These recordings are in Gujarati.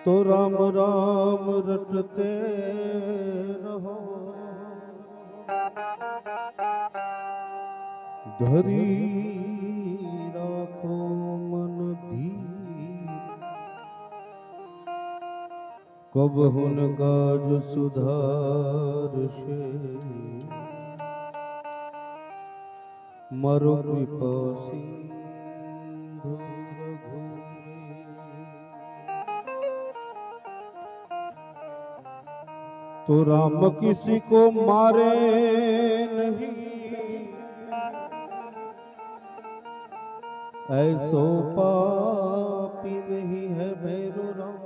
तो राम राम रटते रहो, धरी राखो मन धीर, कब हुन काज सुधारशे, मारो कृपा सिंधु तो राम किसी को मारे नहीं, ऐसो पापी नहीं है मेरो राम।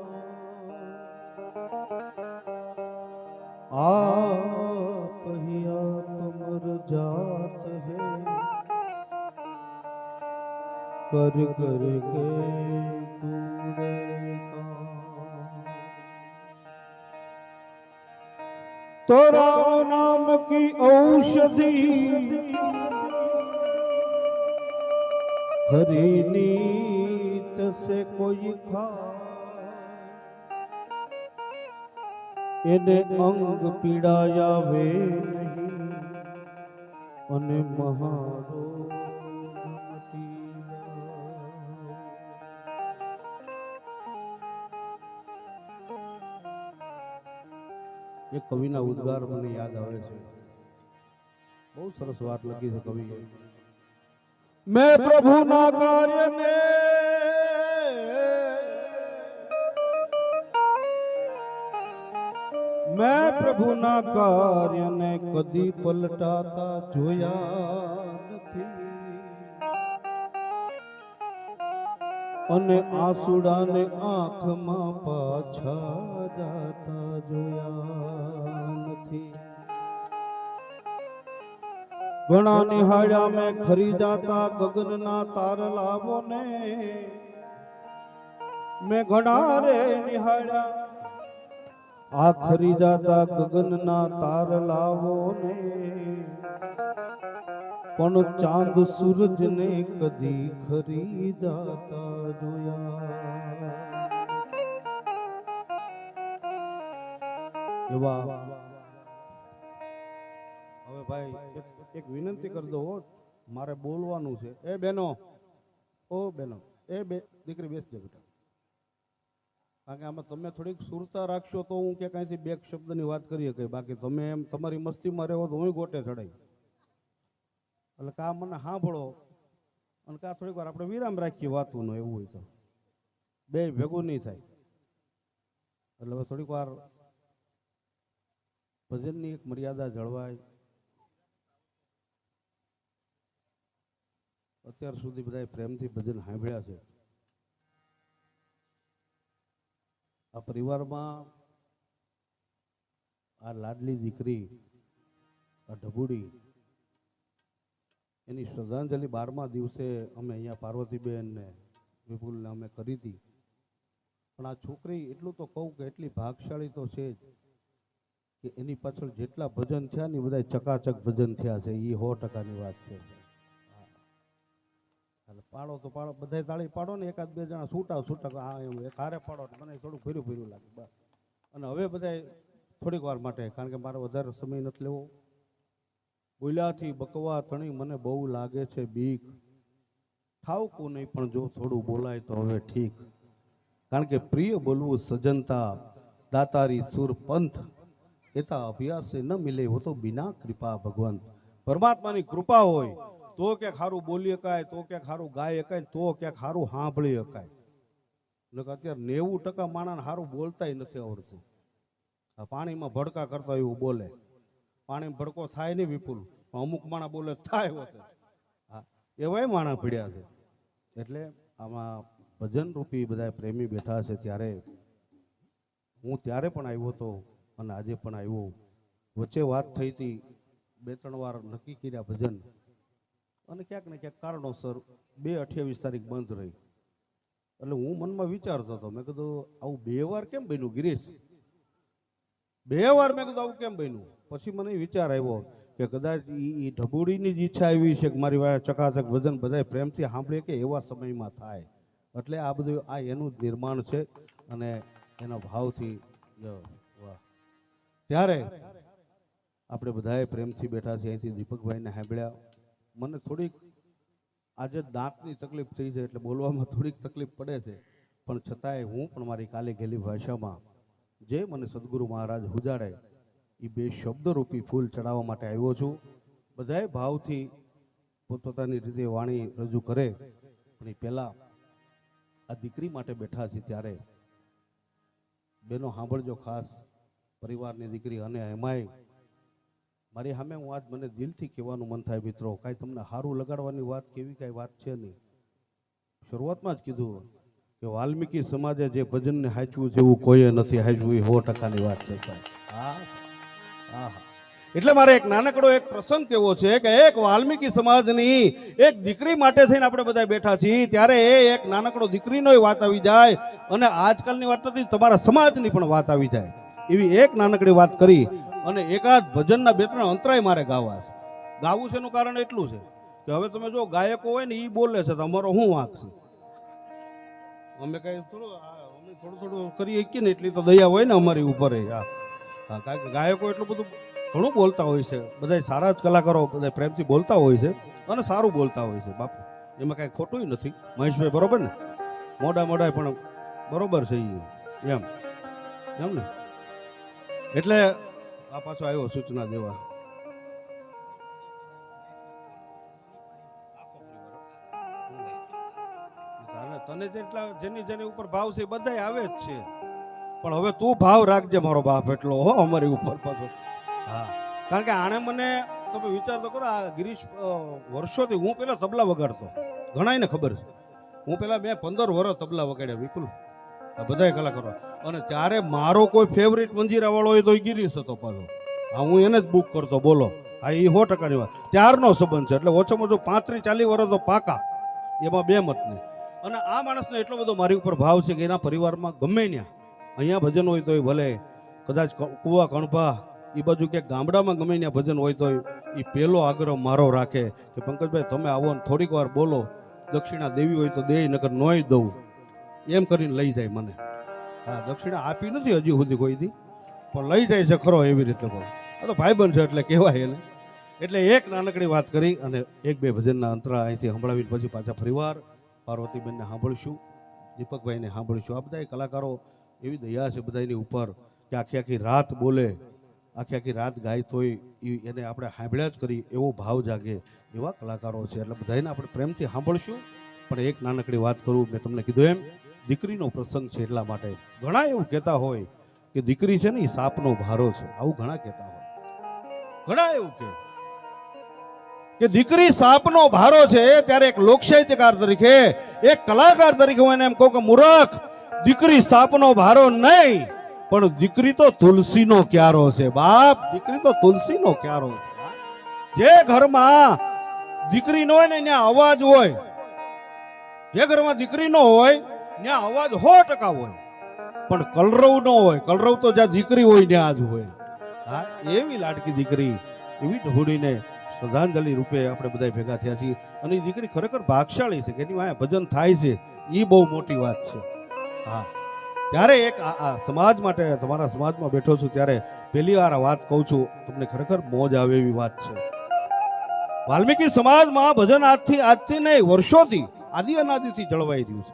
आप ही आप मर जात है, कर कर के कूड़े तो राम नाम की औषधि हरी नीत से कोई खाए, इन्हें अंग पीड़ाया वे नहीं, अने महारोग मटी एक कविना उद्गार મને યાદ આવે છે, બહુ સરસ વાત લખી છે કવિએ। मैं प्रभु ना कार्य ने मैं प्रभु ना कार्य ने कदी पलटाता जोया નથી, અને આંસુડાને આંખમાં પાછા જાતા જોયા નથી। ઘણા નિહાળ્યા મેં ખરી જાતા ગગનના તારલાવો ને, મેં ઘણા રે નિહાળ્યા આ ખરી જાતા ગગનના તારલાવો ને, પણ ચાંદ સૂરજ ને કદી ખરીદાતા જોયા। એવા હવે ભાઈ એક વિનંતી કરી દો, મારે બોલવાનું છે। એ બેનો, ઓ બેનો, એ બે દીકરી બેસજે બેટા, કારણ કે આમાં તમે થોડીક સુરતા રાખશો તો હું કે કાંઈથી બે શબ્દની વાત કરી શકે, બાકી તમે એમ તમારી મસ્તીમાં રહો તો હું ગોટે ચડાઈ, એટલે કા મને સાંભળો અને કા થોડીક વાર આપણે વિરામ રાખીએ વાતનું, એવું હોય તો બે ભેગું નહીં થાય। એટલે હવે થોડીક વાર ભજનની એક મર્યાદા જળવાય। અત્યાર સુધી બધા પ્રેમથી ભજન સાંભળ્યા છે। આ પરિવારમાં આ લાડલી દીકરી, આ ઢબુડી, એની શ્રદ્ધાંજલિ 12મા દિવસે અમે અહીંયા પાર્વતીબેન ને વિપુલને અમે કરી હતી। પણ આ છોકરી એટલું તો કહું કે એટલી ભાગશાળી તો છે જ કે એની પાછળ જેટલા ભજન થયા ને બધા ચકાચક ભજન થયા છે, એ 100%ની વાત છે। પાડો તો પાડો, બધા તાળી પાડો ને, એકાદ બે જણા છૂટા હા એમ એક હારે પાડો, મને થોડું ફર્યું લાગે બસ। અને હવે બધા થોડીક વાર માટે, કારણ કે મારે વધારે સમય નથી લેવો, બોલ્યાથી બકવા તણી મને બહુ લાગે છે બીક, ઠાવકું નહીં પણ જો થોડું બોલાય તો હવે ઠીક, કારણ કે પ્રિય બોલવું સજનતા દાતારી સુર પંથ, એતા અભ્યાસ ન મિલે હો તો બિના કૃપા ભગવંત। પરમાત્માની કૃપા હોય તો કે ખારું બોલી શકાય, તો કે ખારું ગાય શકાય, તો કે ખારું સાંભળી શકાય। અત્યારે 90% માણસ સારું બોલતા નથી આવડતું। આ પાણીમાં ભડકા કરતા એવું બોલે, પાણીમાં ભડકો થાય નહીં વિપુલ, અમુક માણસ બોલે થાય હોતે, હા એવાય માણસ ભીડ્યા છે। એટલે આમાં ભજન રૂપી બધા પ્રેમી બેઠા છે, ત્યારે હું ત્યારે પણ આવ્યો હતો અને આજે પણ આવ્યો. વચ્ચે વાત થઈ હતી, 2-3 વાર નક્કી કર્યા ભજન, અને ક્યાંક ને ક્યાંક કારણોસર 2-28 તારીખ બંધ રહી. એટલે હું મનમાં વિચારતો હતો, મેં કીધું આવું 2 વાર કેમ બન્યું ગિરીશ? 2 વાર મેં કીધું આવું કેમ બન્યું? પછી મને વિચાર આવ્યો કે કદાચ એ ઢબુડીની જ ઈચ્છા એવી છે કે મારી વાય ચકાચક ભજન બધાય પ્રેમથી સાંભળે કે એવા સમયમાં થાય. એટલે આ બધું આ એનું જ નિર્માણ છે અને એના ભાવથી વાહ. ત્યારે આપણે બધાએ પ્રેમથી બેઠા છીએ. અહીંથી દીપકભાઈને સાંભળ્યા. મને થોડીક આજે દાંતની તકલીફ થઈ છે એટલે બોલવામાં થોડીક તકલીફ પડે છે, પણ છતાંય હું પણ મારી કાલે ગયેલી ભાષામાં જે મને સદગુરુ મહારાજ ઉજાડે એ 2 શબ્દરૂપી ફૂલ ચડાવવા માટે આવ્યો છું. બધાએ ભાવથી પોતપોતાની રીતે વાણી રજૂ કરે, પણ એ પહેલાં આ દીકરી માટે બેઠા છે ત્યારે બેનો સાંભળજો ખાસ, પરિવારની દીકરી, અને એમાંય મારી સામે હું આજ મને દિલથી કહેવાનું મન થાય મિત્રો, કાંઈ તમને સારું લગાડવાની વાત કેવી કાંઈ વાત છે નહીં. શરૂઆતમાં જ કીધું કે વાલ્મીકી સમાજે જે ભજનને હાચવું છે એવું કોઈએ નથી હાચવું, એ 100%ની વાત છે સાહેબ. હા. એટલે મારે એક નાનકડો એક પ્રસંગ કેવો છે કે એક વાલ્મીકી સમાજની એક દીકરી માટે થઈને આપણે બધા બેઠા છીએ, ત્યારે એ એક નાનકડો દીકરીનો વાત આવી જાય અને આજકાલની વાત નથી, તમારા સમાજની પણ વાત આવી જાય એવી એક નાનકડી વાત કરી અને એકાદ ભજનના 2-3 અંતરાય મારે ગાવા છે. ગાવું છે એનું કારણ એટલું છે કે હવે તમે જો ગાયકો હોય ને એ બોલે છે તો અમારો શું વાંક છે? અમે કઈ થોડું કરીએ કે ને એટલી તો દયા હોય ને અમારી ઉપર. હા, કારણ કે ગાયકો એટલું બધું ઘણું બોલતા હોય છે, બધા સારા જ કલાકારો બધા પ્રેમથી બોલતા હોય છે અને સારું બોલતા હોય છે બાપુ, એમાં કાંઈ ખોટું નથી. મહેશભાઈ બરોબર ને? મોડા પણ બરોબર છે એમ ને. એટલે આ પાછો આવ્યો સૂચના દેવા. તને જેટલા જેની ઉપર ભાવ છે બધા આવે જ છે, પણ હવે તું ભાવ રાખજે મારો બાપ એટલો હો અમારી ઉપર પાછો. હા, કારણ કે આણે મને તમે વિચાર તો કરો, આ ગિરીશ વર્ષોથી હું પેલા તબલા વગાડતો, ઘણાયને ખબર છે. હું પેલા 15 વર્ષ તબલા વગાડ્યા વિપુલ, આ બધા કલાકારો, અને ત્યારે મારો કોઈ ફેવરિટ મંજીરા વાળો હોય તો એ ગિરીશ હતો પાછો. હા, હું એને જ બુક કરતો. બોલો, હા, એ 100%ની વાત. ત્યારનો સંબંધ છે, એટલે ઓછામાં ઓછું 35-40 વર્ષ તો પાકા, એમાં 2 મત નહીં. અને આ માણસને એટલો બધો મારી ઉપર ભાવ છે કે એના પરિવારમાં ગમે ત્યાં અહીંયા ભજન હોય તો ભલે, કદાચ કુવા કણભા એ બાજુ ક્યાંક ગામડામાં ગમે ત્યાં ભજન હોય તો એ પહેલો આગ્રહ મારો રાખે કે પંકજભાઈ તમે આવો ને થોડીક વાર બોલો, દક્ષિણા દેવી હોય તો દે, નકર નોય દઉં, એમ કરીને લઈ જાય મને. હા, દક્ષિણા આપી નથી હજી સુધી કોઈથી, પણ લઈ જાય છે ખરો એવી રીતે. પણ આ તો ભાઈબંધ છે એટલે કહેવાય એને. એટલે એક નાનકડી વાત કરી અને 1-2 ભજનના અંતરા અહીંથી સંભળાવીને પછી પાછા ફરીવાર પાર્વતીબેનને સાંભળીશું, દીપકભાઈને સાંભળીશું. આ બધા કલાકારો એવી દયા છે બધાની ઉપર કે આખી રાત બોલે, આખી રાત ગાય તોય એને આપણે સાંભળ્યા જ કરી એવો ભાવ જાગે એવા કલાકારો છે. એટલે બધાને આપણે પ્રેમથી સાંભળશું. પણ એક નાનકડી વાત કરું, મેં તમને કીધું એમ દીકરીનો પ્રસંગ છે એટલા માટે ઘણા એવું કહેતા હોય કે દીકરી છે ને એ સાપનો ભારો છે, આવું ઘણા કહેતા હોય. ઘણા એવું કે દીકરી સાપનો ભારો છે. ત્યારે એક લોક સાહિત્યકાર તરીકે, એક કલાકાર તરીકે હું એને એમ કહું કે મૂર્ખ, દીકરી સાપનો ભારો નહીં, પણ દીકરી તો તુલસીનો ક્યારો છે બાપ. દીકરી તો તુલસીનો ક્યારો છે. જે ઘરમાં દીકરી ન હોય ને ત્યાં અવાજ હોય, જે ઘરમાં દીકરી ન હોય ત્યાં અવાજ 100% હોય, પણ કલરવ ન હોય. કલરવ તો જ્યાં દીકરી હોય ત્યાં જ હોય. હા, એવી લાડકી દીકરી, એવી ઢોળીને શ્રદ્ધાંજલિ રૂપે આપણે બધા ભેગા થયા છીએ. અને એ દીકરી ખરેખર ભાગશાળી છે કે એની વાંહે ભજન થાય છે, એ બહુ મોટી વાત છે. હા, ત્યારે એક આ સમાજ માટે, તમારા સમાજમાં બેઠો છું ત્યારે પહેલી વાર આ વાત કહું છું, તમને ખરેખર મોજ આવે એવી વાત છે. વાલ્મીકી સમાજમાં ભજન આજથી નહીં, વર્ષોથી, આદિ અનાદિથી જળવાઈ રહ્યું છે.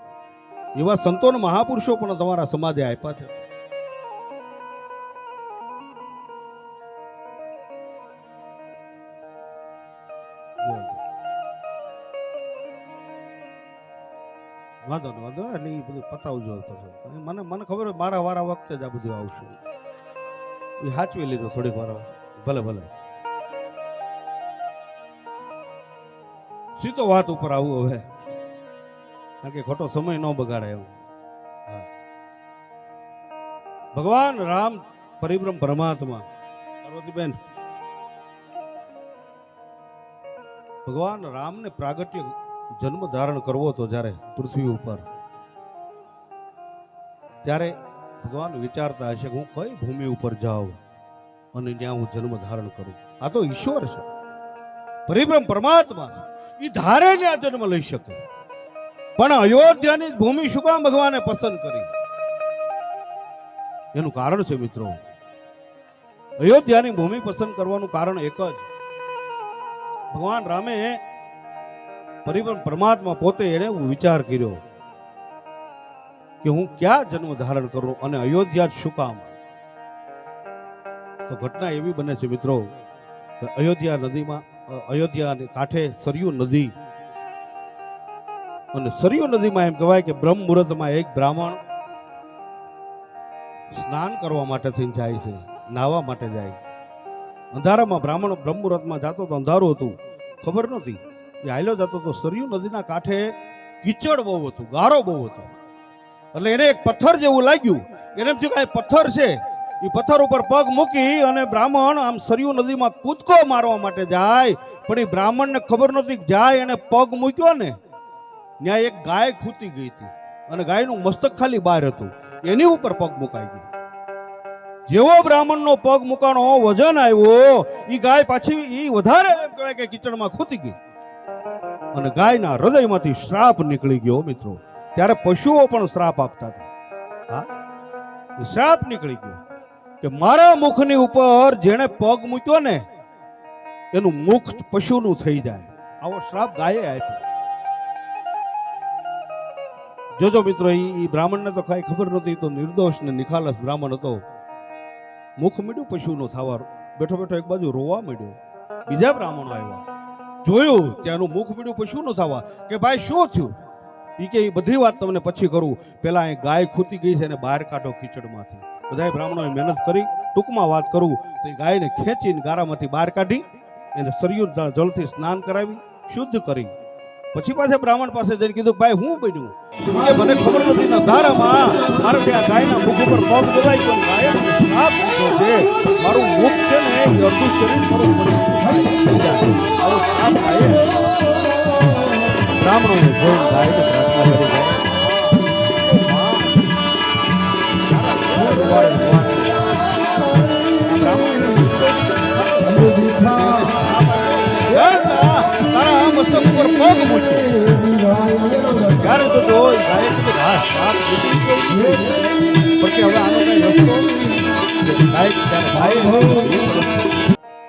એવા સંતો મહાપુરુષો પણ તમારા સમાજે આપ્યા છે. વાંધો ને એટલે એ બધું પતાવજો. મને ખબર હોય મારા વારા વખતે જ આ બધું આવશું, એ સાચવી લીધું થોડીક વાર. ભલે સીધો વાત ઉપર આવું હવે, કારણ કે ખોટો સમય ન બગાડે એવું. હા, ભગવાન રામ પરિબ્રહ્મ પરમાત્મા પાર્વતીબેન, ભગવાન રામને પ્રાગટ્ય જન્મ ધારણ કરવો હતો જ્યારે પૃથ્વી ઉપર, ત્યારે ભગવાન વિચારતા હશે કે હું કઈ ભૂમિ ઉપર જાઉં અને ત્યાં હું જન્મ ધારણ કરું. આ તો ઈશ્વર છે, પરિબ્રહ્મ પરમાત્મા છે, એ ધારે ત્યાં જન્મ લઈ શકે. પણ અયોધ્યાની ભૂમિ શું કામ ભગવાને પસંદ કરી? એનું કારણ છે મિત્રો, અયોધ્યાની ભૂમિ પસંદ કરવાનું કારણ એક જ, ભગવાન રામે પરિબ્રહ્મ પરમાત્મા પોતે એને વિચાર કર્યો કે હું ક્યાં જન્મ ધારણ કરું અને અયોધ્યા જ શું કામ. તો ઘટના એવી બને છે મિત્રો કે અયોધ્યા નદીમાં, અયોધ્યાની કાંઠે સરયુ નદી, અને સરયુ નદીમાં એમ કહેવાય કે બ્રહ્મ મુહૂર્તમાં એક બ્રાહ્મણ સ્નાન કરવા માટે થઈને જાય છે, નાહવા માટે જાય. અંધારામાં બ્રાહ્મણ બ્રહ્મ મુહૂર્તમાં જતો તો અંધારું હતું, ખબર નહોતી, એ હાલ્યો જતો તો સરયુ નદીના કાંઠે કીચડ બહુ હતું, ગારો બહુ હતો. એટલે એને એક પથ્થર જેવું લાગ્યું, એને એમ થયું કે આ પથ્થર છે. એ પથ્થર ઉપર પગ મૂકી અને બ્રાહ્મણ આમ સરયુ નદીમાં કૂદકો મારવા માટે જાય, પણ એ બ્રાહ્મણને ખબર નહોતી કે જાય એને પગ મૂક્યો ને ત્યાં એક ગાય ખૂતી ગઈ હતી અને ગાયનું મસ્તક ખાલી બહાર હતું, એની ઉપર પગ મુકાઈ ગયો. જેવો બ્રાહ્મણનો પગ મુકાનો વજન આવ્યો, એ ગાય પાછી એ વધારે એમ કહેવાય કે કીચડમાં ખૂતી ગઈ અને ગાયના હૃદયમાંથી શ્રાપ નીકળી ગયો મિત્રો. ત્યારે પશુઓ પણ શ્રાપ આપતા હતા. હા, એ શ્રાપ નીકળી ગયો કે મારા મુખની ઉપર જેણે પગ મૂક્યો ને એનું મુખ પશુનું થઈ જાય. આવો શ્રાપ ગાયે આપ્યો. જોજો મિત્રો, એ બ્રાહ્મણને તો કઈ ખબર નહોતી, તો નિર્દોષ ને નિખાલસ બ્રાહ્મણ હતો. મુખ મીડ્યું પશુનું થવા, બેઠો બેઠો એક બાજુ રોવા માંડ્યો. બીજા બ્રાહ્મણો આવ્યા, જોયું ત્યાંનું મુખ મીડ્યું પશુનું થવા, કે ભાઈ શું થયું? એ કે બધી વાત તમને પછી કરું, પેલા અહીં ગાય ખૂતી ગઈ છે એને બહાર કાઢો કીચડમાંથી. બધા બ્રાહ્મણોએ મહેનત કરી. ટૂંકમાં વાત કરું તો એ ગાયને ખેંચીને ગારામાંથી બહાર કાઢી, એને સરયુ જળથી સ્નાન કરાવી, શુદ્ધ કરી. પછી પાછા બ્રાહ્મણ પાસે જઈને કીધું, ભાઈ હું બન્યું? કે મને ખબર નથી, ના ધારામાં મારે ત્યાં ગાયના મુખ ઉપર પગ દબાઈ ગયો, ગાયે મને શ્રાપ દીધો છે, મારું મુખ છે ને એ અડધું શરીર મારું થઈ જાય. આવો શ્રાપ ગાયે. બ્રાહ્મણોએ જોઈને ગાયને પ્રાર્થના કરી, તારા મસ્તક ઉપર પગ મૂક્યો. ત્યારે તો જો ગાયે કીધું, હા શ્રાપ નીકળી ગયો, પછી હવે આનો કઈ રસ્તો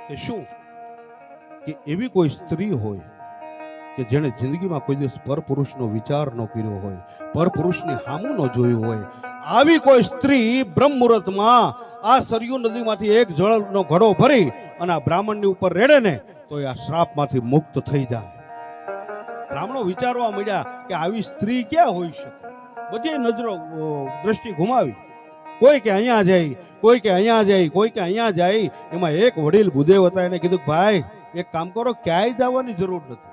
કે શું કે એવી કોઈ સ્ત્રી હોય કે જેણે જિંદગીમાં કોઈ દિવસ પરપુરુષનો વિચાર ન કર્યો હોય, પરપુરુષની સામું ન જોયું હોય, આવી કોઈ સ્ત્રી બ્રહ્મ મુહૂર્તમાં આ સરયુ નદીમાંથી એક જળનો ઘડો ભરી અને આ બ્રાહ્મણની ઉપર રેડે ને તો આ શ્રાપમાંથી મુક્ત થઈ જાય. બ્રાહ્મણો વિચારવા મળ્યા કે આવી સ્ત્રી ક્યાં હોઈ શકે. બધી નજરો દ્રષ્ટિ ઘુમાવી, કોઈ કે અહીંયા જાય, કોઈ કે અહીંયા જાય, કોઈ કે અહીંયા જાય. એમાં એક વડીલ ભૂદેવ હતા, એને કીધું, ભાઈ એક કામ કરો, ક્યાંય જવાની જરૂર નથી.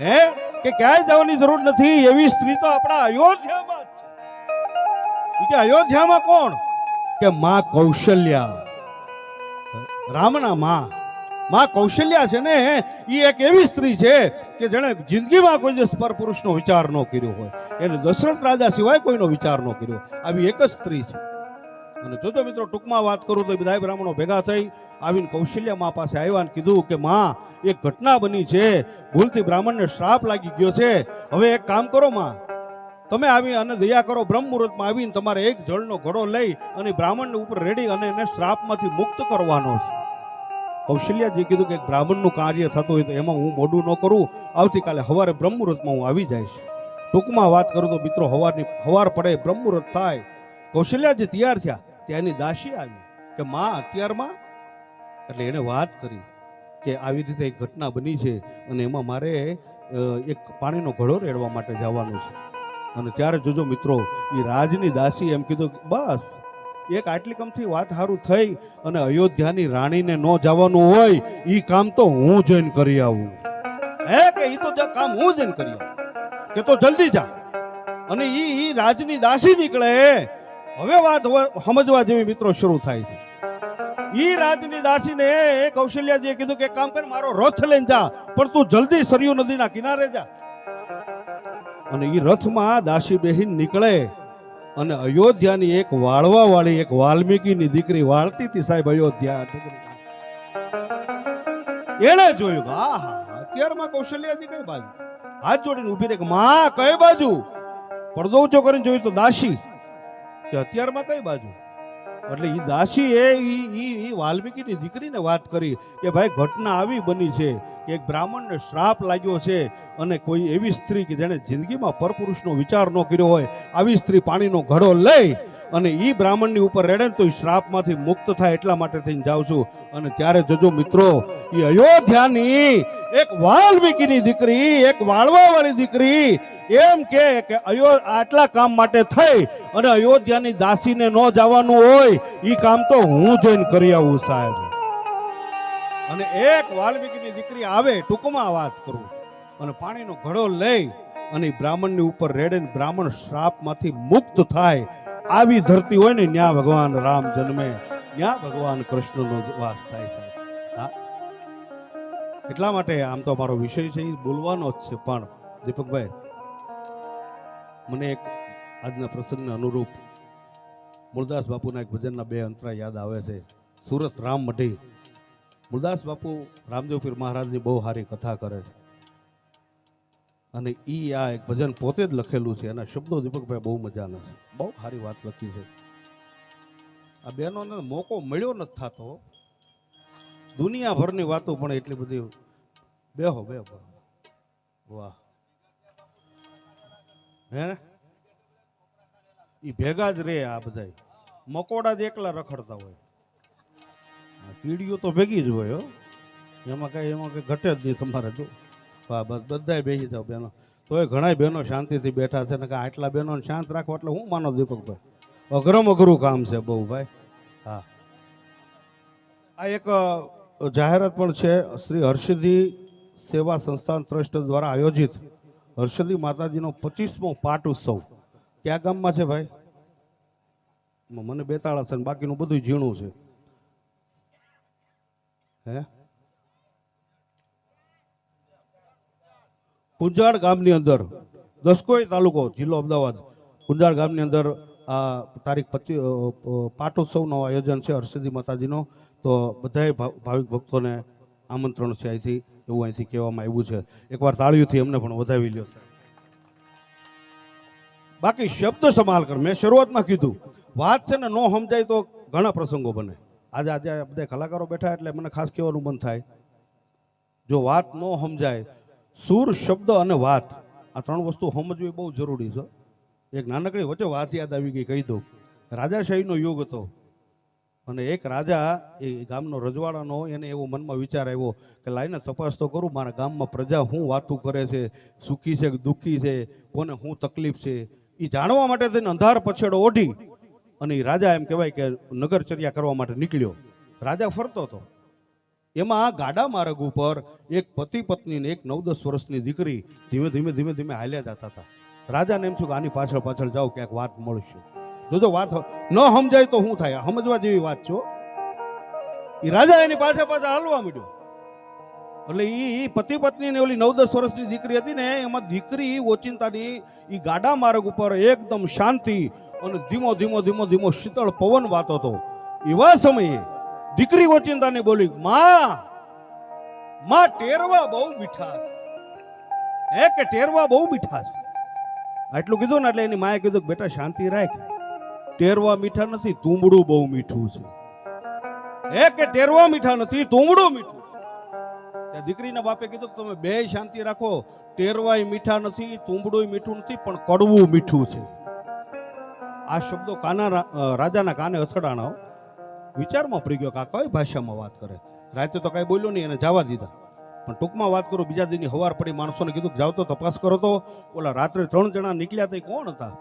હે કે ક્યાંય જવાની જરૂર નથી, એવી સ્ત્રી તો આપણા અયોધ્યામાં છે. કે અયોધ્યામાં કોણ? કે માં કૌશલ્યા, રામના માં કૌશલ્યા છે ને, એ એક એવી સ્ત્રી છે કે જેણે જિંદગીમાં કોઈ દિવસ પરપુરુષનો વિચાર ન કર્યો હોય, એને દશરથ રાજા સિવાય કોઈનો વિચાર ન કર્યો. આવી એક જ સ્ત્રી છે. અને જોજો મિત્રો, ટૂંકમાં વાત કરું તો બધા બ્રાહ્મણો ભેગા થઈ આવીને કૌશલ્યા માં પાસે આવ્યા અને કીધું કે માં, એક ઘટના બની છે, ભૂલથી બ્રાહ્મણને શ્રાપ લાગી ગયો છે. હવે એક કામ કરો માં, તમે આવી અને દયા કરો, બ્રહ્મ મુહૂર્તમાં આવીને તમારે એક જળનો ઘડો લઈ અને બ્રાહ્મણને ઉપર રેડી અને એને શ્રાપમાંથી મુક્ત કરવાનો છે. કૌશલ્યાજી કીધું કે બ્રાહ્મણનું કાર્ય થતું હોય તો એમાં હું મોડું ન કરું, આવતીકાલે સવારે બ્રહ્મ મુહૂર્તમાં હું આવી જઈશ. ટૂંકમાં વાત કરું તો મિત્રો, સવાર પડે બ્રહ્મ મુહૂર્ત થાય, કૌશલ્યાજી તૈયાર થયા, ત્યાંની દાસી આવી કે માં અત્યારમાં, એટલે એને વાત કરી કે આવી રીતે એક ઘટના બની છે અને એમાં મારે એક પાણીનો ઘડો રેડવા માટે જવાનું છે. અને ત્યારે જોજો મિત્રો, એ રાજની દાસી એમ કીધું, બસ એક આટલી કમથી વાત સારું થઈ અને અયોધ્યાની રાણીને ન જવાનું હોય, એ કામ તો હું જઈને કરી આવું. હે કે એ તો કામ હું જઈને કરી આવું, કે તો જલ્દી જા. અને ઈ રાજની દાસી નીકળે હવે વાત સમજવા જેવી મિત્રો શરૂ થાય છે. ઈ રાજની દાસીને કૌશલ્યાજીએ કીધું કે એક કામ કર, મારો રથ લઈને જા, પણ તું જલ્દી સરયુ નદીના કિનારે જા. અને ઈ રથમાં દાસી બેહીન નીકળે અને અયોધ્યાની એક વાળવા વાળી એક વાલ્મીકીની દીકરી વાળતી હતી સાહેબ અયોધ્યા. એને જોયું કે આહા, અત્યારમાં કૌશલ્યાજી કઈ બાજુ હાથ જોડીને ઊભી રહે કે માં કઈ બાજુ? પડદો ઊંચો કરીને જોયું તો દાસી કે અત્યારમાં કઈ બાજુ? એટલે ઈ દાસી એ વાલ્મીકીની દીકરીને વાત કરી કે ભાઈ ઘટના આવી બની છે કે એક બ્રાહ્મણને શ્રાપ લાગ્યો છે અને કોઈ એવી સ્ત્રી કે જેને જિંદગીમાં પરપુરુષનો વિચાર ન કર્યો હોય, આવી સ્ત્રી પાણીનો ઘડો લઈ અને ઈ બ્રાહ્મણની ઉપર રેડે તો એ શ્રાપમાંથી મુક્ત થાય એટલા માટે થઈને જાઉં છું. અને ત્યારે જોજો મિત્રો, એ અયોધ્યાની એક વાલ્મીકીની દીકરી, એક વાળવા વાળી દીકરી એમ કે આટલા કામ માટે થઈ અને અયોધ્યાની દાસીને ન જવાનું હોય, ઈ કામ તો હું જઈને કરી આવું સાહેબ. અને એક વાલ્મીકીની દીકરી આવે, ટૂંકમાં વાત કરું, અને પાણીનો ઘડો લઈ અને બ્રાહ્મણની ઉપર રેડે, બ્રાહ્મણ શ્રાપમાંથી મુક્ત થાય. આવી ધરતી હોય ને ન્યા ભગવાન રામ જન્મે, ન્યા ભગવાન કૃષ્ણનો વાસ થાય સાહેબ. હા, એટલા માટે આમ તો મારો વિષય છે એ બોલવાનો જ છે, પણ દીપકભાઈ મને એક આજના પ્રસંગને અનુરૂપ મૂળદાસ બાપુના એક ભજનના બે અંતરા યાદ આવે છે. સુરત રામ મઢી મૂળદાસ બાપુ રામદેવ પીર મહારાજની બહુ સારી કથા કરે છે અને ઈ આ એક ભજન પોતે જ લખેલું છે. એના શબ્દો દીપકભાઈ બહુ મજાના છે, બહુ સારી વાત લખી છે. આ બહેનોને મોકો મળ્યો નથી થતો, દુનિયાભરની વાતો પણ એટલી બધી. બેહો બેહો, વાહ હે, ઈ ભેગા જ રે. આ બધા મકોડા જ એકલા રખડતા હોય, કીડીઓ તો ભેગી જ હોય. એમાં કઈ ઘટે જ નહીં તમારે. જો વાહ, બસ બધા બેસી જાવ બહેનો. તોય ઘણા બહેનો શાંતિથી બેઠા છે ને કે આટલા બહેનોને શાંત રાખો એટલે હું માનો દીપકભાઈ, અઘરું કામ છે બહુ ભાઈ. હા, આ એક જાહેરાત પણ છે. શ્રી હર્ષિદી સેવા સંસ્થાન ટ્રસ્ટ દ્વારા આયોજિત હર્ષદી માતાજીનો 25મો પાટ ઉત્સવ ક્યાં ગામમાં છે ભાઈ? મને બેતાળા છે, બાકીનું બધું ઝીણું છે. હે, કુંજાળ ગામની અંદર, દસકોઈ તાલુકો, જિલ્લો અમદાવાદ, કુંજાળ ગામની અંદર આ તારીખ 25 પાટોત્સવનું આયોજન છે હર્ષદી માતાજીનો. તો બધાય ભાવિક ભક્તોને આમંત્રણ છે અહીંથી, એવું અહીંથી કહેવામાં આવ્યું છે. એકવાર તાળીઓથી એમને પણ વધાવી લ્યો સાહેબ. બાકી શબ્દ સંભાળ કર, મેં શરૂઆતમાં કીધું વાત છે ને, ન સમજાય તો ઘણા પ્રસંગો બને. આજે બધા કલાકારો બેઠા એટલે મને ખાસ કહેવાનું મન થાય, જો વાત ન સમજાય, સુર, શબ્દ અને વાત, આ ત્રણ વસ્તુ સમજવી બહુ જરૂરી છે. એક નાનકડી વચ્ચે વાત યાદ આવી ગઈ, કહી દઉં. રાજાશાહીનો યુગ હતો અને એક રાજા એ ગામનો રજવાડાનો, એને એવો મનમાં વિચાર આવ્યો કે લાઈને તપાસ તો કરું, મારા ગામમાં પ્રજા શું વાતું કરે છે, સુખી છે કે દુઃખી છે, કોને શું તકલીફ છે, એ જાણવા માટે થઈને અંધાર પછેડો ઓઢી અને એ રાજા એમ કહેવાય કે નગરચર્યા કરવા માટે નીકળ્યો. રાજા ફરતો હતો, એમાં ગાડા માર્ગ ઉપર એક પતિ પત્ની ને એક 9-10 વર્ષની દીકરી ધીમે ધીમે હાલ્યા જતા હતા. રાજાને એમ થયું કે આની પાછળ જાઓ, ક્યાંક વાત મળશે. જોજો વાત ન સમજાય તો શું થાય, સમજવા જેવી વાત છો. એ રાજા એની પાછળ હાલવા માંડ્યો. એટલે ઈ પતિ પત્ની ને ઓલી 9-10 વર્ષની દીકરી હતી ને, એમાં દીકરી ઓચિંતાની ઈ ગાડા માર્ગ ઉપર એકદમ શાંતિ અને ધીમો શીતળ પવન વાતો હતો. એવા સમયે દીકરી ઓચિંતાને બોલી, માં ટેરવા બહુ મીઠા છે, કે ટેરવા બહુ મીઠા છે. આટલું કીધું ને એટલે એની માએ કીધું કે બેટા શાંતિ રાખ, ટેરવા મીઠા નથી, તુંબડું બહુ મીઠું છે. કે ટેરવા મીઠા નથી, તુંબડું મીઠું. ત્યાં દીકરીના બાપે કીધું કે તમે બે શાંતિ રાખો, ટેરવાય મીઠા નથી, તુંબડું મીઠું નથી, પણ કડવું મીઠું છે. આ શબ્દો રાજાના કાને અથડાણા. વિચારમાં પડી ગયો કે આ કઈ ભાષામાં વાત કરે. રાતે તો કઈ બોલ્યો નહીં, એને જવા દીધા. પણ ટૂંકમાં વાત કરું, બીજા દિનની હવાર પડી, માણસોને કીધું કે જાઓ તો તપાસ કરો. તો ઓલા રાત્રે 3 જણા નીકળ્યા હતા, કોણ હતા?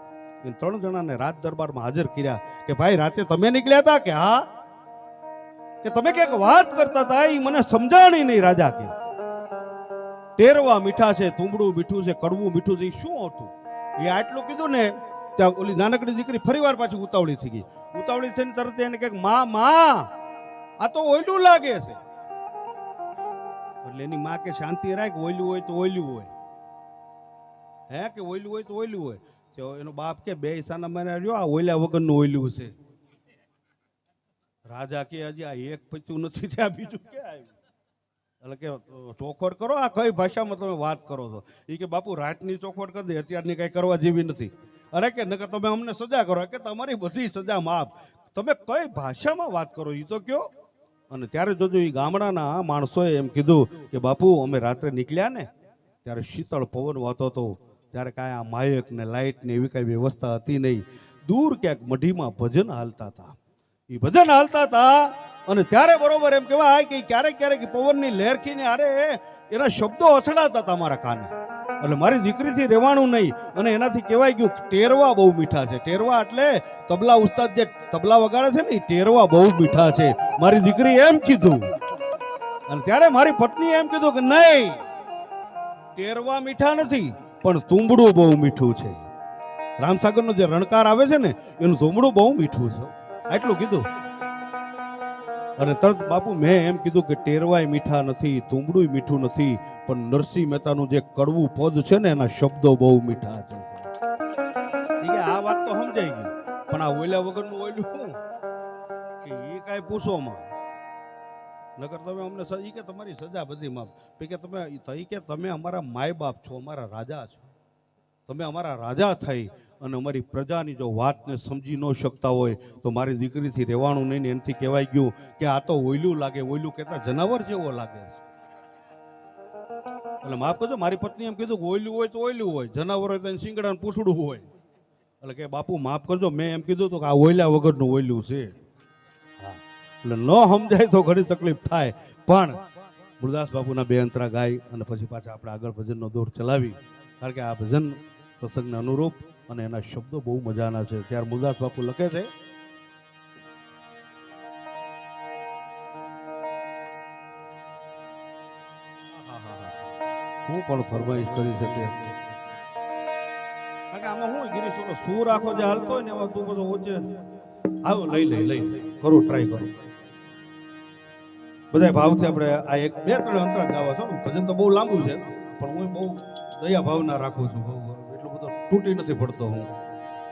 એ 3 જણાને રાજ દરબારમાં હાજર કર્યા કે ભાઈ રાતે તમે નીકળ્યા હતા? કે હા. કે તમે ક્યાંક વાત કરતા હતા, એ મને સમજાણી નહીં. રાજા કે ટેરવા મીઠા છે, તુંબડું મીઠું છે, કડવું મીઠું છે, એ શું હતું? એ આટલું કીધું ને ત્યાં ઓલી નાનકડી દીકરી ફરીવાર પાછી ઉતાવળી થઈ ગઈ. ઉતાવળી થઈને તરત એને કહે માં માં આ તો ઓયલું લાગે છે. એટલે એની માં કે શાંતિ રાખ, ઓયલું હોય તો ઓયલું હોય, હે કે ઓયલું હોય તો ઓયલું હોય. તો એનો બાપ કે બે સાના મને રહ્યો આ ઓયલા વગરનું ઓયલું છે. રાજા કે હજી આ એક પચ્યું નથી ત્યાં બીજું કે આવ્યું. એટલે કે ચોખવટ કરો, આ કઈ ભાષામાં તમે વાત કરો છો? એ કે બાપુ રાતની ચોખવટ કરી દે, અત્યારની કઈ કરવા જેવી નથી. અરે કે નકર તમે અમને સજા કરો. કે તમારી બધી સજા માફ, તમે કઈ ભાષામાં વાત કરો એ તો કયો. અને ત્યારે જોજો એ ગામડાના માણસોએ એમ કીધું કે બાપુ અમે રાત્રે નીકળ્યા ને ત્યારે શીતળ પવન વાતો હતો, ત્યારે કાંઈ આ માયક ને લાઇટ ને એવી કાંઈ વ્યવસ્થા હતી નહીં. દૂર ક્યાંક મઢીમાં ભજન હાલતા હતા. એ ભજન હાલતા હતા અને ત્યારે બરોબર એમ કહેવાય કે ક્યારેક ક્યારેક પવનની લહેરખીને અરે એના શબ્દો અથડાતા હતા મારા કાને. એટલે મારી દીકરીથી રહેવાનું નહીં. અને એનાથી કહેવાય ગયું ટેરવા બહુ મીઠા છે. ટેરવા એટલે તબલા ઉસ્તાદ જે તબલા વગાડે છે ને એ ટેરવા બહુ મીઠા છે. મારી દીકરી એમ કીધું. અને ત્યારે મારી પત્ની એમ કીધું કે નહીં, ટેરવા મીઠા નથી પણ તુંબડું બહુ મીઠું છે. રામસાગરનો જે રણકાર આવે છે ને એનું તુંબડું બહુ મીઠું છે, આટલું કીધું. અને તરત બાપુ મેં એમ કીધું કે ટેરવાય મીઠા નથી, તુંબડું મીઠું નથી, પણ નરસિંહ મહેતાનું જે કડવું પદ છે ને એના શબ્દો બહુ મીઠા છે. આ વાત તો સમજાઈ ગઈ, પણ આ ઓયલા વગરનું ઓયલું કે એ કાંઈ પૂછોમાં. નકર તમે અમને કે તમારી સજા બધી માફ. કે તમે અમારા માય બાપ છો, અમારા રાજા છો. તમે અમારા રાજા થઈ અને અમારી પ્રજાની જો વાતને સમજી ન શકતા હોય તો મારી દીકરીથી રહેવાનું નહીં. ને એનાથી કહેવાય ગયું કે આ તો ઓયલું લાગે. ઓયલું કહેતા જનાવર જેવો લાગે છે. એટલે માફ કરજો, મારી પત્ની એમ કીધું કે ઓયલું હોય તો ઓયલું હોય, જનાવર હોય તો એને શિંગડાને પૂછડું હોય. એટલે કે બાપુ માફ કરજો, મેં એમ કીધું તો કે આ ઓયલા વગરનું ઓયલું છે. એટલે ન સમજાય તો ઘણી તકલીફ થાય. પણ મુરદાસ બાપુના બે અંતરા ગાય અને પછી પાછા આપણે આગળ ભજનનો દોર ચલાવી. કારણ કે આ ભજન પ્રસંગને અનુરૂપ અને એના શબ્દો બહુ મજાના છે. ત્યારે મુરદાસ બાપુ લખે છે, હું પણ ફરમાઈશ કરી શકે. કારણ કે આમાં હું ગિરીશ સૂર આખો જે હાલતો હોય ને એમાં તું બધું ઓછે આવો લઈ કરો, ટ્રાય કરો. બધા ભાવથી આપણે આ એક બે ત્રણ અંતરા ગાવા છો. ભજન તો બહુ લાંબુ છે પણ હું બહુ દયા ભાવના રાખું છું. બહુ એટલું બધું તૂટી નથી પડતો હું.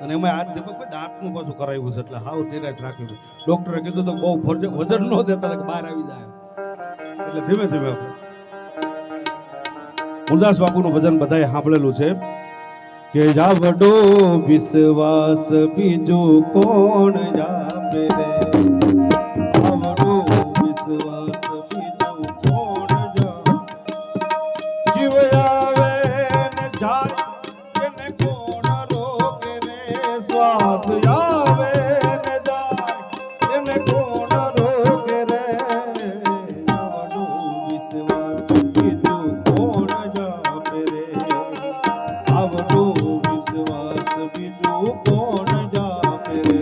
અને એમાં આજ દીપક દાંતનું પાછું કરાવ્યું છે એટલે હાવ નિરાશ રાખ્યું છે. ડોક્ટરે કીધું તો બહુ વજન ન દેતા બહાર આવી જાય. એટલે ધીમે ધીમે આપણે મુરદાસ બાપુનું ભજન બધાએ સાંભળેલું છે કે જાવડો વિશ્વાસ બીજું કોણ જાપે રે, આવડો વિશ્વાસ બીજું કોણ જાપે. જીવ આવે ને જાય એને કોણ રોકે રે, શ્વાસ આવે ને જાય એને કોણ રોકે રે, આવડો વિશ્વાસ બીજું કોણ જાપે રે, આવડો વિશ્વાસ બીજું કોણ જાપે રે.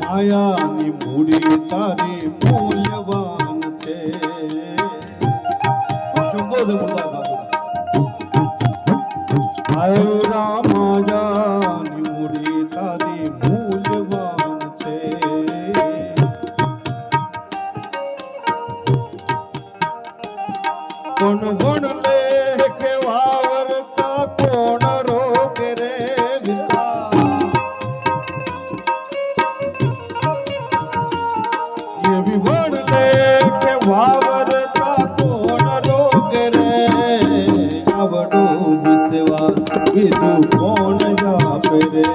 માયાની મૂડી તારી મૂલ્યવાન છે. શબ્દો છે માયાની મૂડી તારી મૂલ્યવાન છે. કોણ વણ લે કે વાવરતા કોણ રોકે રે વિતા, એવી વણ લે કે વાવરતા કોણ રોકે રે, આવડો વિશ્વાસ બીજું કોણ જાપે રે.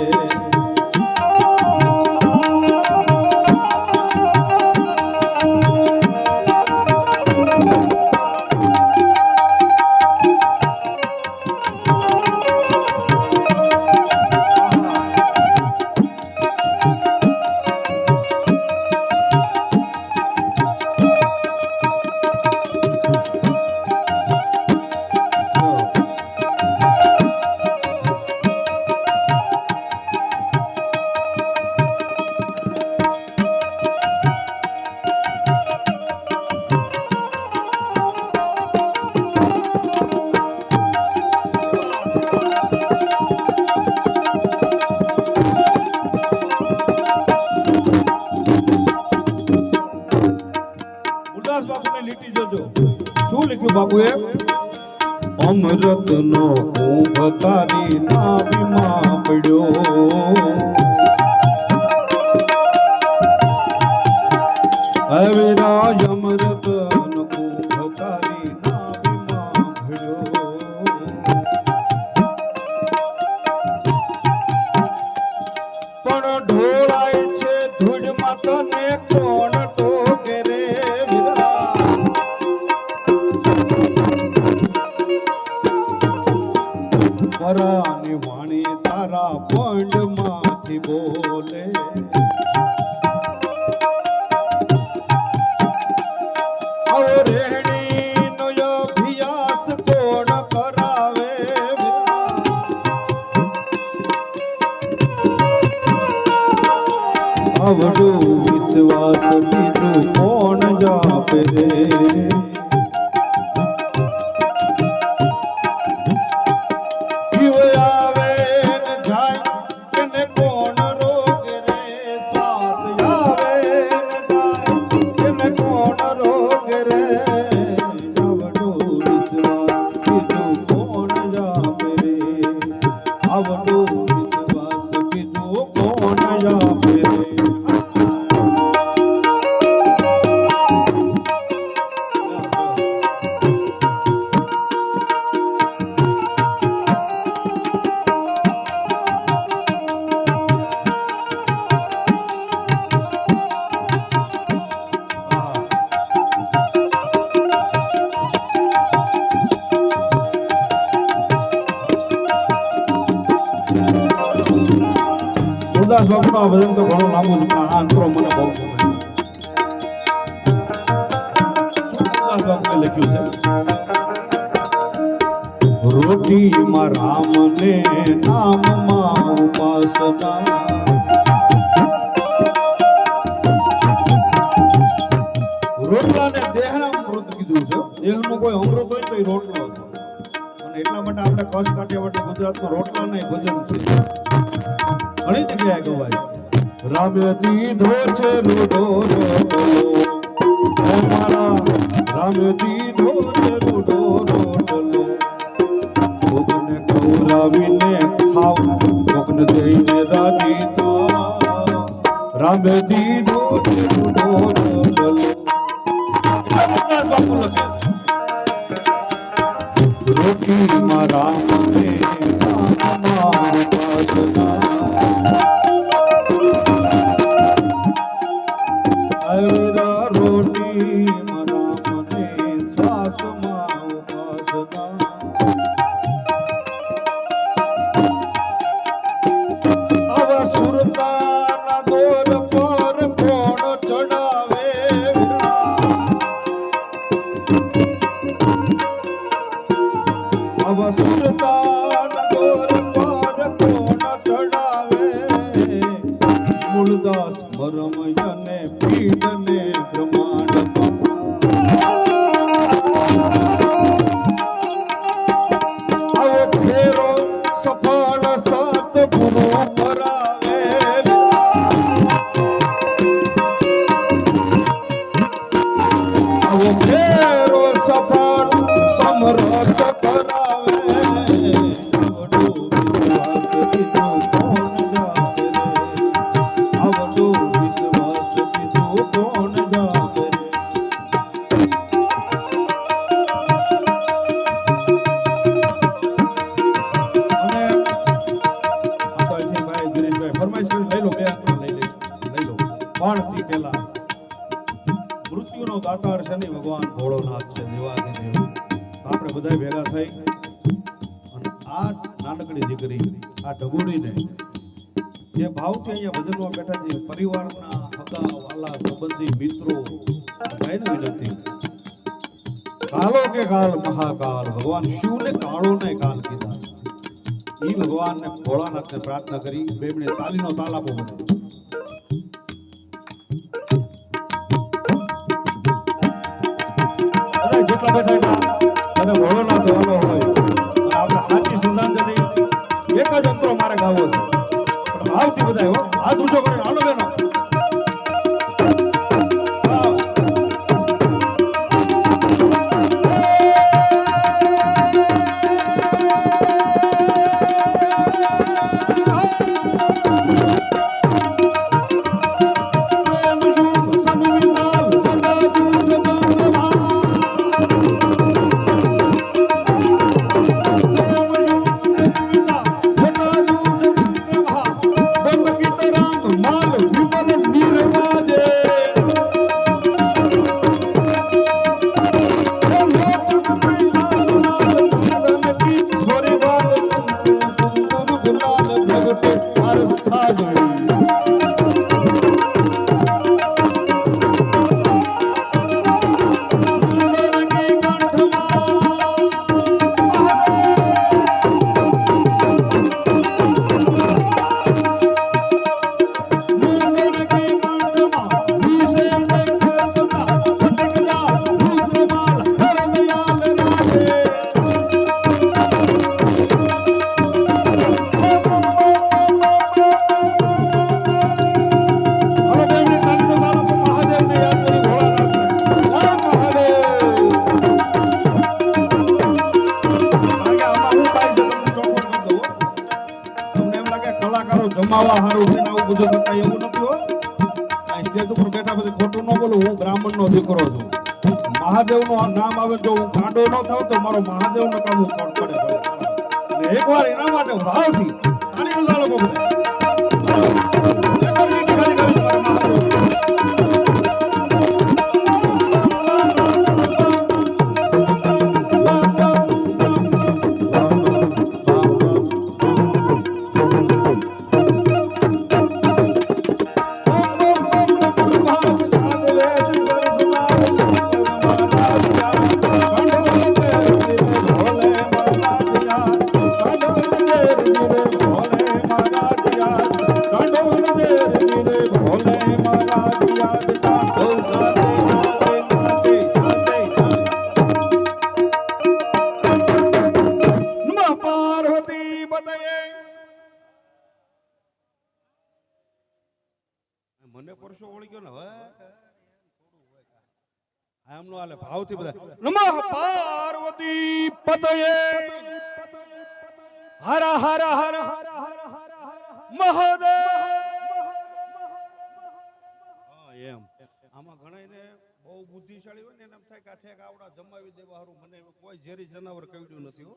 જોજો શું લખ્યું બાપુએ અમૃતનો કુંભ તારી નાભીમાં પડ્યો હવે રાજ અમૃતનો કુંભ તારી નાભીમાં પડ્યો પણ ઢોળાય છે ધૂળમાં તને કોણ ટોકે રે પરાની વાણી તારા પંડમાંથી બોલે આવો રેહણીનો અભ્યાસ કોણ કરાવે આવડો વિશ્વાસ બીજું કોણ જાપે રે ગુરુદાસ બાપુનું આ ભજન તો ઘણું લાંબુ છે પણ આ અંતરો મને બહુ ગમે ગુરુદાસ બાપુએ લખ્યું છે રોટીમાં રામને નામમાં ઉપાસના રોટલાને દેહના અમૃત કીધું છે દેહનો કોઈ અમૃત હોય તો એ રોટલો હતો અને એટલા માટે આપણે કચ્છ કાઠિયાવાડ ગુજરાતમાં રોટલા નહીં ભજન છે ઘણી જગ્યાએ ગવાય રામ દીધો છે રૂડો મારા રામ દીધો છે રૂડો રોટલો કોકને ખવડાવીને ખાવ કોકને દઈને રાજી થાવ રામ દીધો છે રૂડો રોટલો બાપુ લખે રોટી મારા મને ઉપાસના રોટી મરા મને શ્વાસમાં ઉપાસના આવા સુરતાના દોર પર કોણ ચડાવે આવા સુરતાના દોર પર કોણ ચડાવે મૂળદાસ મરમયને પીડને બ્રહ્માંડમાં આવો ફેરો સફળ સતગુરુ કરાવે આવો ફેરો સફળ સમરથ કરાવે આવડો વિશ્વાસ બીજો કોણ જાવે આવડો વિશ્વાસ બીજો કોણ જાવે અને આ તો અહીંથી ભાઈ દિનેશભાઈ ફરમાઈશ કરી લઈ લો બે હાથમાં લઈ લો પણ તે પહેલા મૃત્યુનો દાતાર છે ને ભગવાન ભોળોનાથ છે દેવાધિદેવ આપણે બધા ભેગા થઈ અને આ નાનકડી દીકરી આ ઢગુડીને જે ભાવથી અહીંયા ભજનમાં બેઠા છે પરિવારના હગા વાલા સંબંધી મિત્રો ભાઈને વિનંતી કાલો કે કાલ મહાકાલ ભગવાન શિવને કાળો ને કાલ કીધા એ ભગવાનને ભોળાનાથને પ્રાર્થના કરી બે મિનિટ તાલીનો તાલ આપો મને જેટલા બેઠા અને ભોળોનાથ વાલો હોય અને આપણે સાચી શ્રદ્ધાંજલિ એક જ અંતરો મારે ગાવો છે પણ ભાવથી બધા હો હાથ ઊંચો કરીને હાલો બેનો કમાવા હારું થઈને આવું બધું કરતા એવું નથી હો. આ સ્ટેજ ઉપર બેઠા પછી ખોટું ન બોલું. હું બ્રાહ્મણનો દીકરો છું. મહાદેવનું નામ આવે જો હું ગાંડો ન થાવ તો મારો મહાદેવનો કામ હું કોણ પડે. એકવાર એના માટે ભાવથી આની બધા લોકો બધા મને પરસો વળી ગયો ને હવે આમ નો આલે ભાવથી બધા નમઃ પાર્વતી પતયે હર હર હર મહાદેવ. એમ આમાં ઘણાને બહુ બુદ્ધિશાળી હોય ને એમ થાય કે આ ઠેક આવડા જમાવી દેવા હારું મને કોઈ ઝેરી જનાવર કવડ્યું નથી હો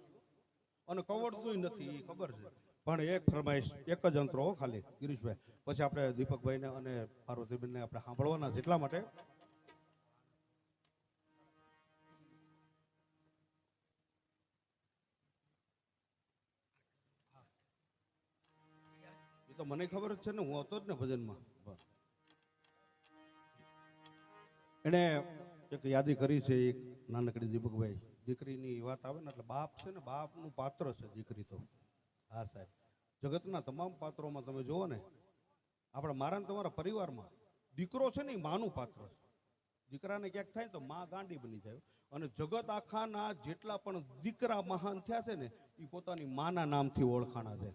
અને કવડતું નથી એ ખબર છે. પણ એક ફરમાઈશ એક જ અંતરો ખાલી ગિરીશભાઈ, પછી આપણે દીપકભાઈને અને પાર્વતીબેનને આપણે સાંભળવાના છે. એટલા માટે એ તો મને ખબર જ છે ને, હું હતો જ ને ભજનમાં. એને એક યાદી કરી છે એક નાનકડી દીપકભાઈ. દીકરીની વાત આવે ને એટલે બાપ છે ને, બાપનું પાત્ર છે દીકરી તો. હા સાહેબ, જગતના તમામ પાત્રોમાં તમે જુઓ ને, આપણે મારા ને તમારા પરિવારમાં દીકરો છે ને એ માનું પાત્ર છે. દીકરાને ક્યાંક થાય તો માં ગાંડી બની જાય. અને જગત આખાના જેટલા પણ દીકરા મહાન થયા છે ને એ પોતાની માના નામથી ઓળખાણા છે.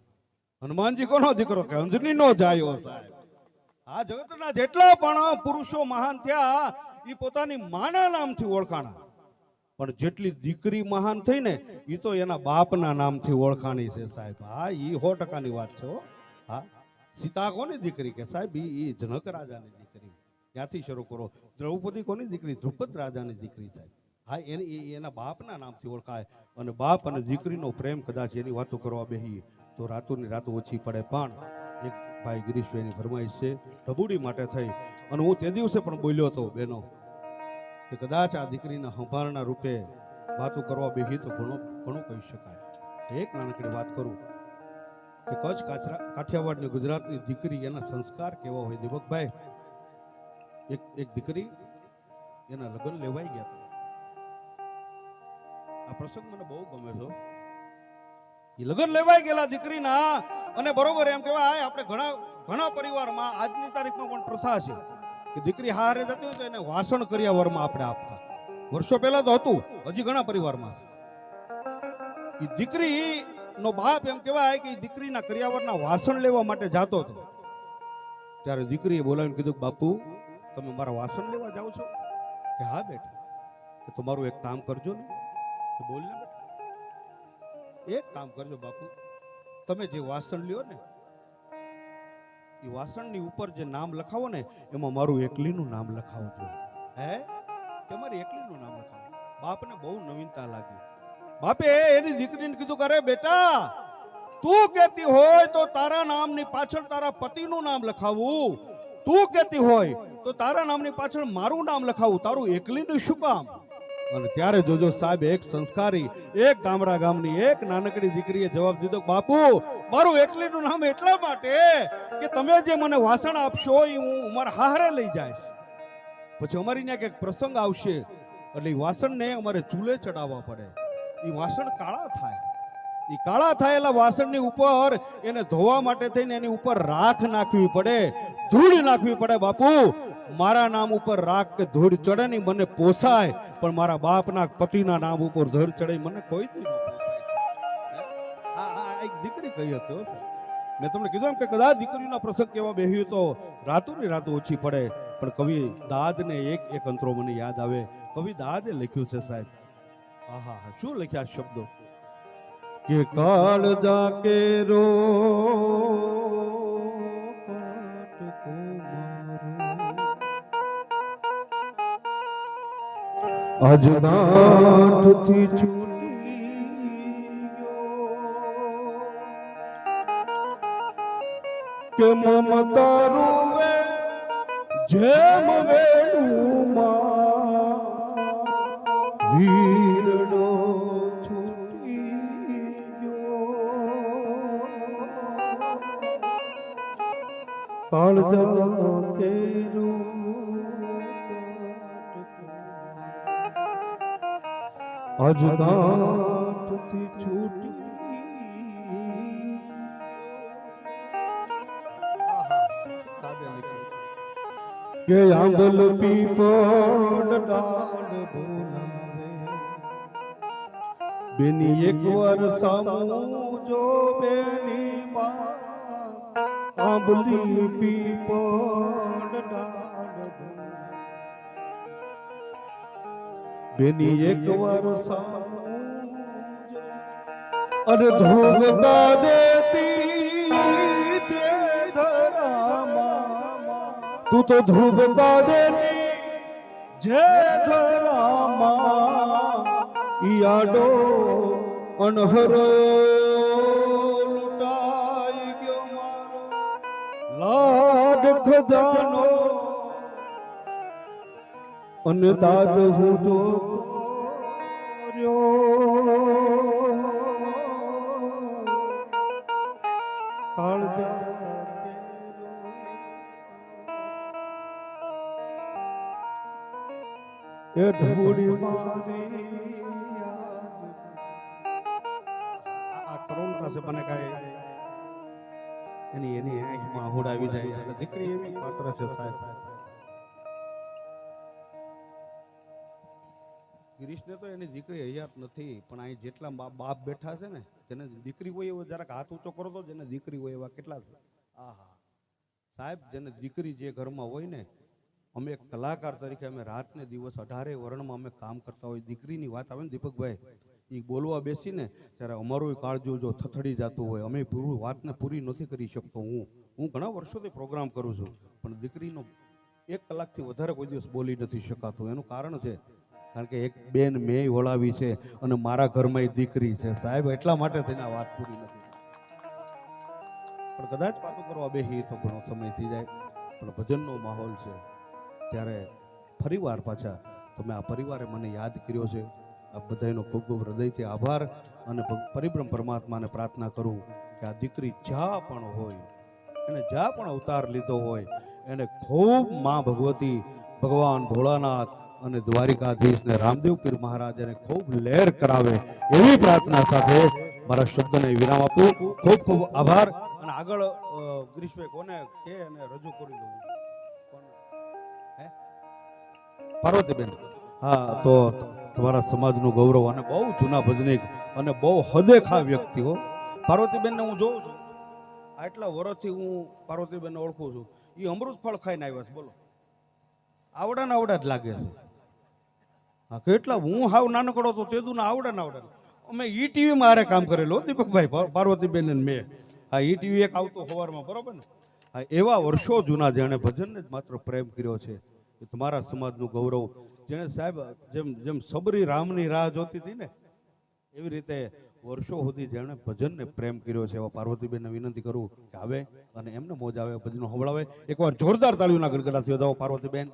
હનુમાનજી કોનો દીકરો કે અંજની નો જાયો સાહેબ. આ જગતના જેટલા પણ પુરુષો મહાન થયા એ પોતાની માના નામથી ઓળખાણા. પણ જેટલી દીકરી મહાન થઈ ને એ તો એના બાપના નામથી ઓળખાણી છે સાહેબ. હા, એ 100% વાત છે. હા, સીતા કોની દીકરી કે સાહેબ? એ જનક રાજાની દીકરી. ત્યાંથી શરૂ કરો. દ્રૌપદી કોની દીકરી? દ્રુપદ રાજાની દીકરી સાહેબ. હા, એના બાપના નામથી ઓળખાય. અને બાપ અને દીકરીનો પ્રેમ કદાચ એની વાતો કરવા બેહીએ તો રાતોની રાતો ઓછી પડે. પણ એક ભાઈ ગિરીશભાઈની ફરમાઈશ છે ઢબુડી માટે થઈ. અને હું તે દિવસે પણ બોલ્યો હતો બહેનો કે કદાચ આ દીકરીના સંભાળના રૂપે વાતો કરવા બેહી તો ઘણું કહી શકાય. એક નાનકડી વાત કરું કે કચ્છ કાઠિયાવાડની ગુજરાતની દીકરી, એના સંસ્કાર કેવા હોય દીપકભાઈ. એક દીકરી એના લગ્ન લેવાઈ ગયા હતા. આ પ્રસંગ મને બહુ ગમે છે. એ લગ્ન લેવાઈ ગયેલા દીકરીના, અને બરોબર એમ કહેવાય આપણે ઘણા પરિવારમાં આજની તારીખમાં પણ પ્રથા છે કે દીકરી હારે જતી હોય તો એને વાસણ કર્યા વરમાં આપણે આપતા. વર્ષો પહેલા તો હતું, હજી ઘણા પરિવારમાં. એ દીકરી નો બાપ એમ કહેવાય કે દીકરીના કર્યાવરના વાસણ લેવા માટે જાતો હતો. ત્યારે દીકરીએ બોલાવીને કીધું, બાપુ તમે મારા વાસણ લેવા જાઓ છો? કે હા બેટા. કે તમારું એક કામ કરજો ને. કે બોલ ને બેટા. એક કામ કરજો બાપુ, તમે જે વાસણ લ્યો ને એ વાસણની ઉપર જે નામ લખાવો ને એમાં મારું એકલીનું નામ લખાવજો. હે કે મારી એકલીનું નામ લખાવો. બાપને બહુ નવીનતા લાગી. બાપે એની દીકરીને કીધું કે અરે બેટા, તું કહેતી હોય તો તારા નામની પાછળ તારા પતિનું નામ લખાવું, તું કહેતી હોય તો તારા નામની પાછળ મારું નામ લખાવું, તારું એકલીનું શું કામ? અને ત્યારે જોજો સાહેબ, એક સંસ્કારી, એક ગામડા ગામની એક નાનકડી દીકરીએ જવાબ દીધો, બાપુ મારું એકલીનું નામ એટલા માટે કે તમે જે મને વાસણ આપશો એ હું મારા હારે લઈ જાય. પછી અમારી ત્યાં એક પ્રસંગ આવશે એટલે એ વાસણને અમારે ચૂલે ચડાવવા પડે. એ વાસણ કાળા થાય. એ કાળા થયેલા વાસણની ઉપર એને ધોવા માટે થઈને એની ઉપર રાખ નાખવી પડે, ધૂળ નાખવી પડે. બાપુ મારા નામ ઉપર રાખ કે ધૂળ ચડે નહીં મને પોસાય, પણ મારા બાપના પતિના નામ ઉપર ધૂળ ચડે મને કોઈ દી ન પોસાય. આ એક દીકરી કહી હતી. મેં તમને કીધું એમ કે કદાચ દીકરીના પ્રસંગ કેવા બેહ્યું તો રાતોની રાતો ઓછી પડે. પણ કવિ દાદને એક અંતરો મને યાદ આવે. કવિ દાદે લખ્યું છે સાહેબ. આહા, શું લખ્યા શબ્દો કે કાળ જાકે રો અજગાંઠથી છૂટી કે મમતા રૂવે જેમ વેણુમાં વીરડો છૂટી કાળજા કેરું અજગાંઠથી છૂટી કે આંબલ પીપળ ડાળ બોલાવે બેની એકવાર સામું જો બેની માં આંબલી પીપળ ડાળ બોલાવે બેની એકવાર સામું અને ધૂપ દેતી તે ધરામાં તું તો ધૂપ દેતી જે ધરામાં ઈયાડો અનહર લૂંટાઈ ગયો મારો લાડ ખજાનો અને દાદ હું તો એ ઢબુડી મારી આ કરુણતા છે મને કાંઈ એની આંખમાં આહુડ આવી જાય એટલે દીકરી એવી પાત્ર છે સાહેબ. ગિરીશને તો એની દીકરી હયાત નથી પણ અહીં જેટલા બાપ બેઠા છે ને જેને દીકરી હોય એવો જરાક હાથ ઊંચો કરો તો જેને દીકરી હોય એવા કેટલા છે. આહા સાહેબ જેને દીકરી જે ઘરમાં હોય ને અમે એક કલાકાર તરીકે અમે રાતને દિવસ 18 વર્ણમાં અમે કામ કરતા હોય. દીકરીની વાત આવે ને દીપકભાઈ એ બોલવા બેસીને ત્યારે અમારું કાળજું જો થથડી જતું હોય. અમે વાતને પૂરી નથી કરી શકતો. હું ઘણા વર્ષોથી પ્રોગ્રામ કરું છું પણ દીકરીનો 1 કલાકથી વધારે કોઈ દિવસ બોલી નથી શકાતું. એનું કારણ છે કારણ કે એક બેન મેં વળાવી છે અને મારા ઘરમાં દીકરી છે સાહેબ. એટલા માટે થઈને વાત પૂરી નથી. પણ કદાચ વાતો કરવા બેસી તો ઘણો સમય થઈ જાય. પણ ભજનનો માહોલ છે ત્યારે ફરીવાર પાછા તમે આ પરિવારે મને યાદ કર્યો છે. આ બધાનો ખૂબ ખૂબ હૃદયથી આભાર અને પરિબ્રહ્મ પરમાત્માને પ્રાર્થના કરું કે આ દીકરી જ્યાં પણ હોય એને જ્યાં પણ અવતાર લીધો હોય એને ખૂબ માં ભગવતી ભગવાન ભોળાનાથ અને દ્વારિકાધીશ ને રામદેવ પીર મહારાજ એને ખૂબ લહેર કરાવે એવી પ્રાર્થના સાથે મારા શબ્દને વિરામ આપું. ખૂબ ખૂબ આભાર. અને આગળ ગિરીશભાઈ કોને કે અને રજૂ કરી દઉં પાર્વતીબેન. હા તો તમારા સમાજનું ગૌરવ અને બહુ જૂના ભજનિક અને બહુ હદેખા વ્યક્તિ હો. પાર્વતીબેનને હું જોઉં છું આટલા વર્ષથી હું પાર્વતીબેનને ઓળખું છું. એ અમૃત ફળ ખાઈને આવ્યા છે. બોલો આવડા ને આવડા જ લાગે છે. હા કેટલા હું હાવ નાનકડો તો તેદુના આવડા ને આવડા. અમે ઈ માં હારે કામ કરેલું દીપકભાઈ પાર્વતીબેન ને મેં. હા ઈ એક આવતું સવારમાં બરોબર ને. હા એવા વર્ષો જૂના જેણે ભજનને જ માત્ર પ્રેમ કર્યો છે. તમારા સમાજનું ગૌરવ જેને સાહેબ જેમ સબરી રામની રાહ જોતી હતી ને એવી રીતે વર્ષો સુધી જેણે ભજનને પ્રેમ કર્યો છે એવા પાર્વતીબેનને વિનંતી કરું કે આવે અને એમને મોજ આવે ભજનો સંભળાવે. એકવાર જોરદાર તાળીઓના ગડગડાટ વધાવો પાર્વતીબેન.